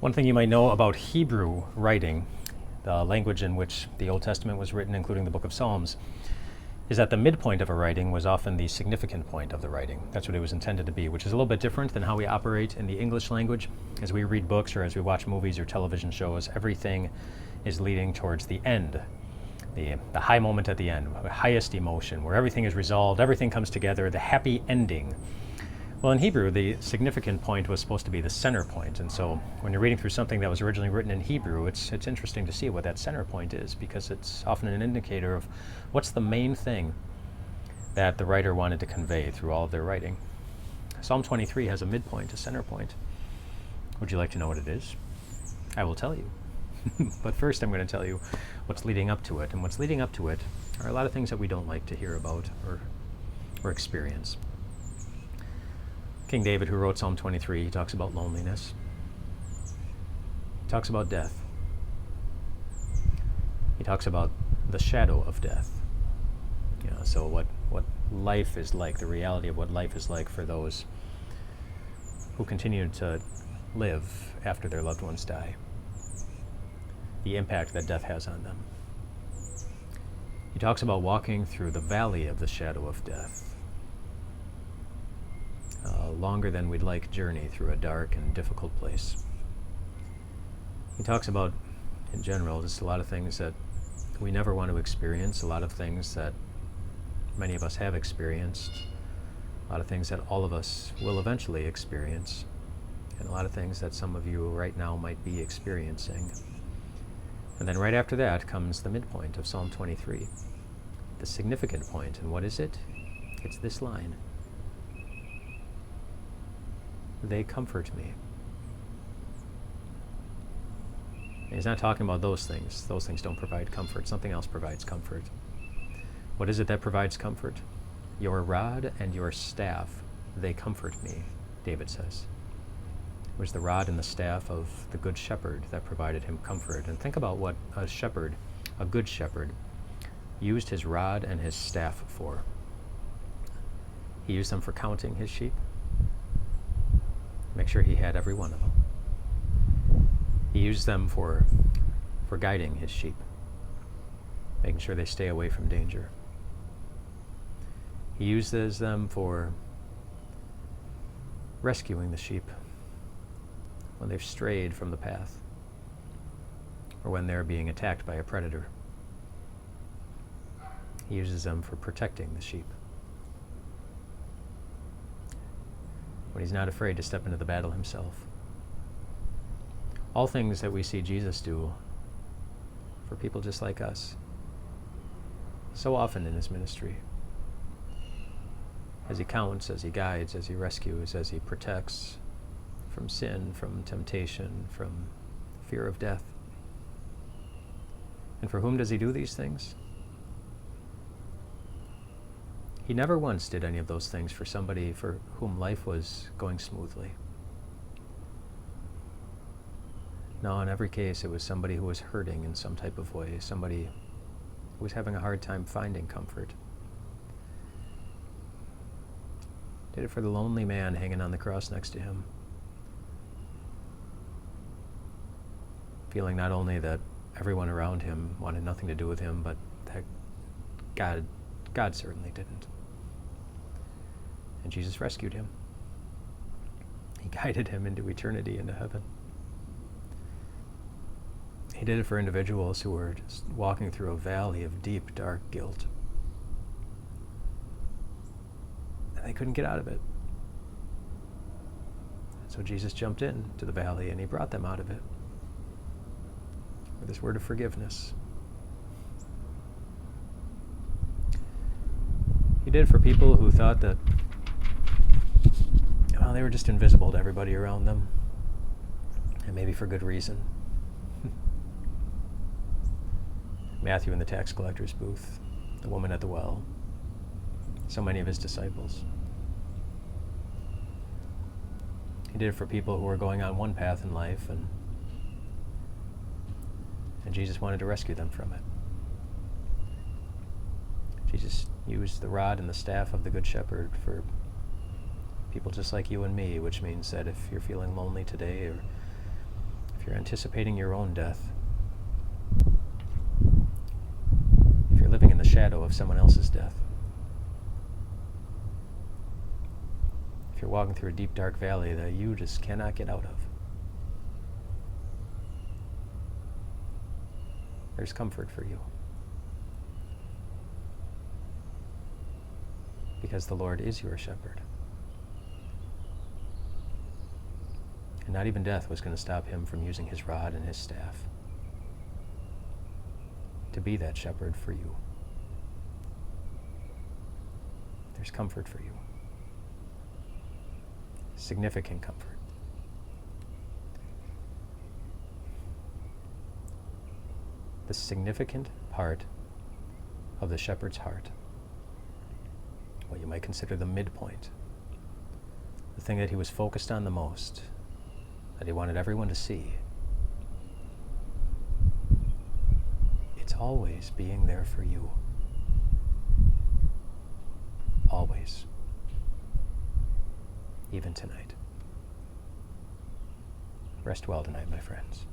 One thing you might know about Hebrew writing, the language in which the Old Testament was written, including the book of Psalms, is that the midpoint of a writing was often the significant point of the writing. That's what it was intended to be, which is a little bit different than how we operate in the English language. As we read books or as we watch movies or television shows, everything is leading towards the end, the high moment at the end, the highest emotion, where everything is resolved, everything comes together, the happy ending. Well, in Hebrew, the significant point was supposed to be the center point, and so when you're reading through something that was originally written in Hebrew, it's interesting to see what that center point is, because it's often an indicator of what's the main thing that the writer wanted to convey through all of their writing. Psalm 23 has a midpoint, a center point. Would you like to know what it is? I will tell you. But first I'm going to tell you what's leading up to it, and what's leading up to it are a lot of things that we don't like to hear about or experience. King David, who wrote Psalm 23, he talks about loneliness. He talks about death. He talks about the shadow of death. So what life is like, the reality of what life is like for those who continue to live after their loved ones die. The impact that death has on them. He talks about walking through the valley of the shadow of death. Longer than we'd like journey through a dark and difficult place. He talks about, in general, just a lot of things that we never want to experience, a lot of things that many of us have experienced, a lot of things that all of us will eventually experience, and a lot of things that some of you right now might be experiencing. And then right after that comes the midpoint of Psalm 23, the significant point. And what is it? It's this line. They comfort me. And he's not talking about those things. Those things don't provide comfort. Something else provides comfort. What is it that provides comfort? Your rod and your staff, they comfort me, David says. It was the rod and the staff of the good shepherd that provided him comfort. And think about what a shepherd, a good shepherd, used his rod and his staff for. He used them for counting his sheep. Make sure he had every one of them. He used them for guiding his sheep, making sure they stay away from danger. He uses them for rescuing the sheep when they've strayed from the path or when they're being attacked by a predator. He uses them for protecting the sheep. When he's not afraid to step into the battle himself. All things that we see Jesus do for people just like us, so often in his ministry. As he counts, as he guides, as he rescues, as he protects from sin, from temptation, from fear of death. And for whom does he do these things? He never once did any of those things for somebody for whom life was going smoothly. No, in every case, it was somebody who was hurting in some type of way, somebody who was having a hard time finding comfort. Did it for the lonely man hanging on the cross next to him, feeling not only that everyone around him wanted nothing to do with him, but that God certainly didn't. And Jesus rescued him. He guided him into eternity, into heaven. He did it for individuals who were just walking through a valley of deep, dark guilt. And they couldn't get out of it. So Jesus jumped into the valley and he brought them out of it with this word of forgiveness. He did it for people who thought that they were just invisible to everybody around them, and maybe for good reason. Matthew in the tax collector's booth, the woman at the well, so many of his disciples. He did it for people who were going on one path in life, and Jesus wanted to rescue them from it. Jesus used the rod and the staff of the Good Shepherd for people just like you and me, which means that if you're feeling lonely today, or if if you're anticipating your own death, if you're living in the shadow of someone else's death, if you're walking through a deep, dark valley that you just cannot get out of, there's comfort for you. Because the Lord is your shepherd. And not even death was going to stop him from using his rod and his staff to be that shepherd for you. There's comfort for you. Significant comfort. The significant part of the shepherd's heart, what you might consider the midpoint, the thing that he was focused on the most, that he wanted everyone to see, it's always being there for you. Always. Even tonight. Rest well tonight, my friends.